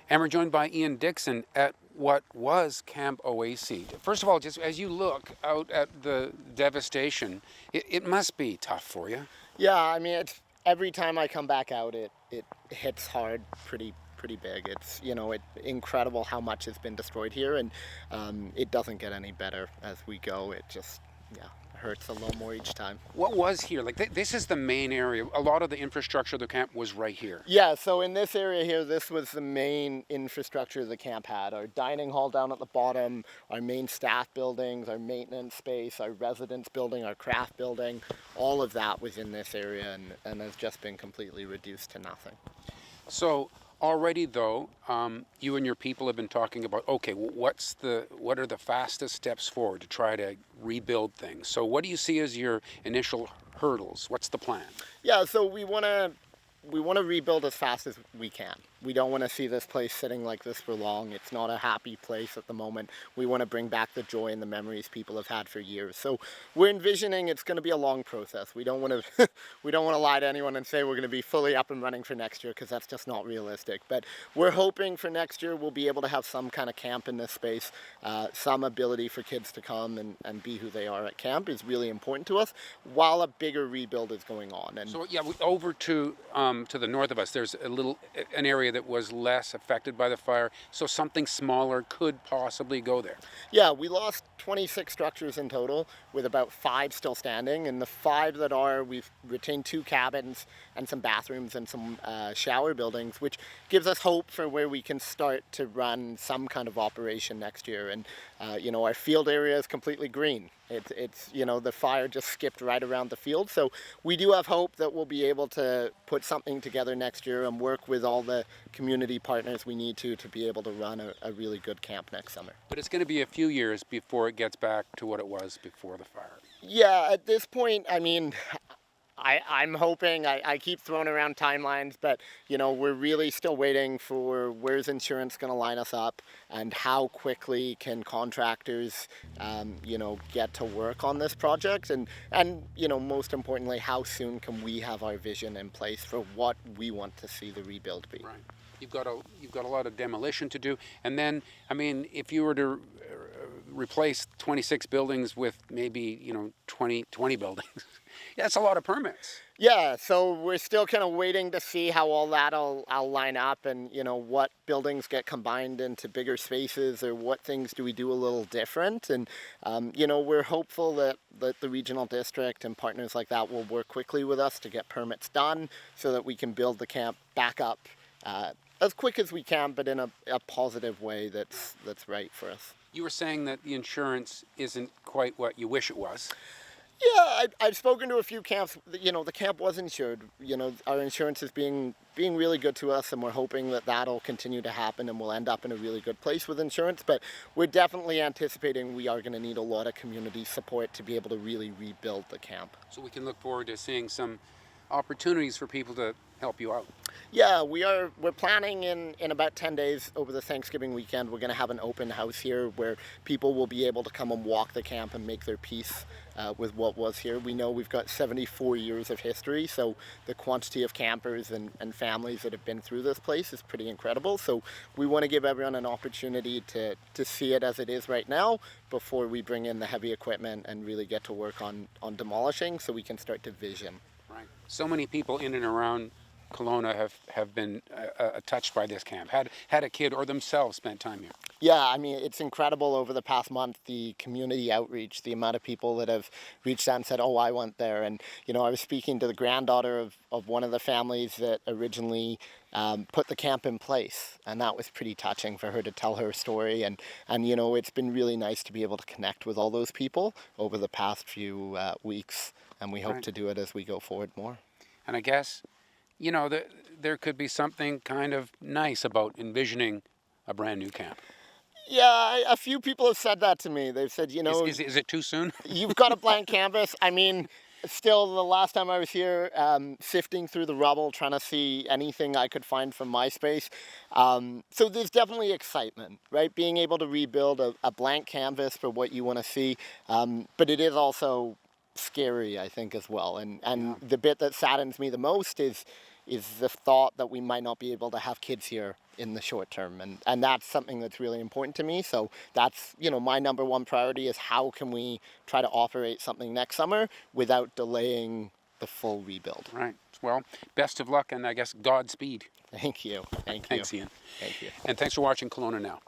And we're joined by Ian Dixon at what was Camp Owaisii. First of all, just as you look out at the devastation, it must be tough for you. Yeah, I mean, it's every time I come back out, it hits hard, pretty big. It's incredible how much has been destroyed here, and it doesn't get any better as we go. It just hurts a little more each time. What was here? Like this is the main area. A lot of the infrastructure of the camp was right here. Yeah, so in this area here, this was the main infrastructure the camp had. Our dining hall down at the bottom, our main staff buildings, our maintenance space, our residence building, our craft building, all of that was in this area and has just been completely reduced to nothing. So already though, you and your people have been talking about, okay, what are the fastest steps forward to try to rebuild things? So what do you see as your initial hurdles? What's the plan? Yeah, so we want to rebuild as fast as we can. We don't want to see this place sitting like this for long. It's not a happy place at the moment. We want to bring back the joy and the memories people have had for years. So we're envisioning it's going to be a long process. We don't want to lie to anyone and say we're going to be fully up and running for next year, because that's just not realistic. But we're hoping for next year we'll be able to have some kind of camp in this space. Some ability for kids to come and be who they are at camp is really important to us, while a bigger rebuild is going on. And so yeah, over to the north of us, there's an area that was less affected by the fire, so something smaller could possibly go there. Yeah, we lost 26 structures in total, with about 5 still standing, and the 5 that are, we've retained 2 cabins and some bathrooms and some shower buildings, which gives us hope for where we can start to run some kind of operation next year. And our field area is completely green. It's the fire just skipped right around the field, so we do have hope that we'll be able to put something together next year and work with all the community partners we need to be able to run a really good camp next summer. But it's going to be a few years before it gets back to what it was before the fire. Yeah, at this point, I mean, I'm hoping, I keep throwing around timelines, but we're really still waiting for where's insurance going to line us up, and how quickly can contractors get to work on this project, and most importantly, how soon can we have our vision in place for what we want to see the rebuild be. Right. You've got a lot of demolition to do, and then I mean, if you were to replace 26 buildings with maybe 20 buildings, that's a lot of permits. Yeah, so we're still kind of waiting to see how all that'll line up, and what buildings get combined into bigger spaces, or what things do we do a little different. And we're hopeful that the regional district and partners like that will work quickly with us to get permits done, so that we can build the camp back up as quick as we can, but in a positive way that's right for us. You were saying that the insurance isn't quite what you wish it was. Yeah, I've spoken to a few camps. The camp was insured. Our insurance is being really good to us, and we're hoping that that'll continue to happen, and we'll end up in a really good place with insurance. But we're definitely anticipating we are going to need a lot of community support to be able to really rebuild the camp. So we can look forward to seeing some opportunities for people to help you out. Yeah, we're planning in about 10 days over the Thanksgiving weekend. We're going to have an open house here where people will be able to come and walk the camp and make their peace with what was here. We know we've got 74 years of history, so the quantity of campers and families that have been through this place is pretty incredible. So we want to give everyone an opportunity to see it as it is right now, before we bring in the heavy equipment and really get to work on demolishing, so we can start to vision. Right. So many people in and around Kelowna have been touched by this camp, had a kid or themselves spent time here. Yeah, I mean, it's incredible over the past month, the community outreach, the amount of people that have reached out and said, oh, I went there. And, I was speaking to the granddaughter of one of the families that originally put the camp in place. And that was pretty touching for her to tell her story. And it's been really nice to be able to connect with all those people over the past few weeks. And we hope to do it as we go forward more. And I guess, there could be something kind of nice about envisioning a brand new camp. Yeah, a few people have said that to me. They've said, Is it too soon? You've got a blank canvas. I mean, still, the last time I was here, sifting through the rubble, trying to see anything I could find from my space. So there's definitely excitement, right? Being able to rebuild a blank canvas for what you want to see. But it is also scary, I think, as well. And the bit that saddens me the most is the thought that we might not be able to have kids here in the short term, and that's something that's really important to me. So that's, you know, my number one priority is how can we try to operate something next summer without delaying the full rebuild. Right. Well, best of luck, and I guess Godspeed. Thank you. Thanks, Ian. Thank you. And thanks for watching Kelowna Now.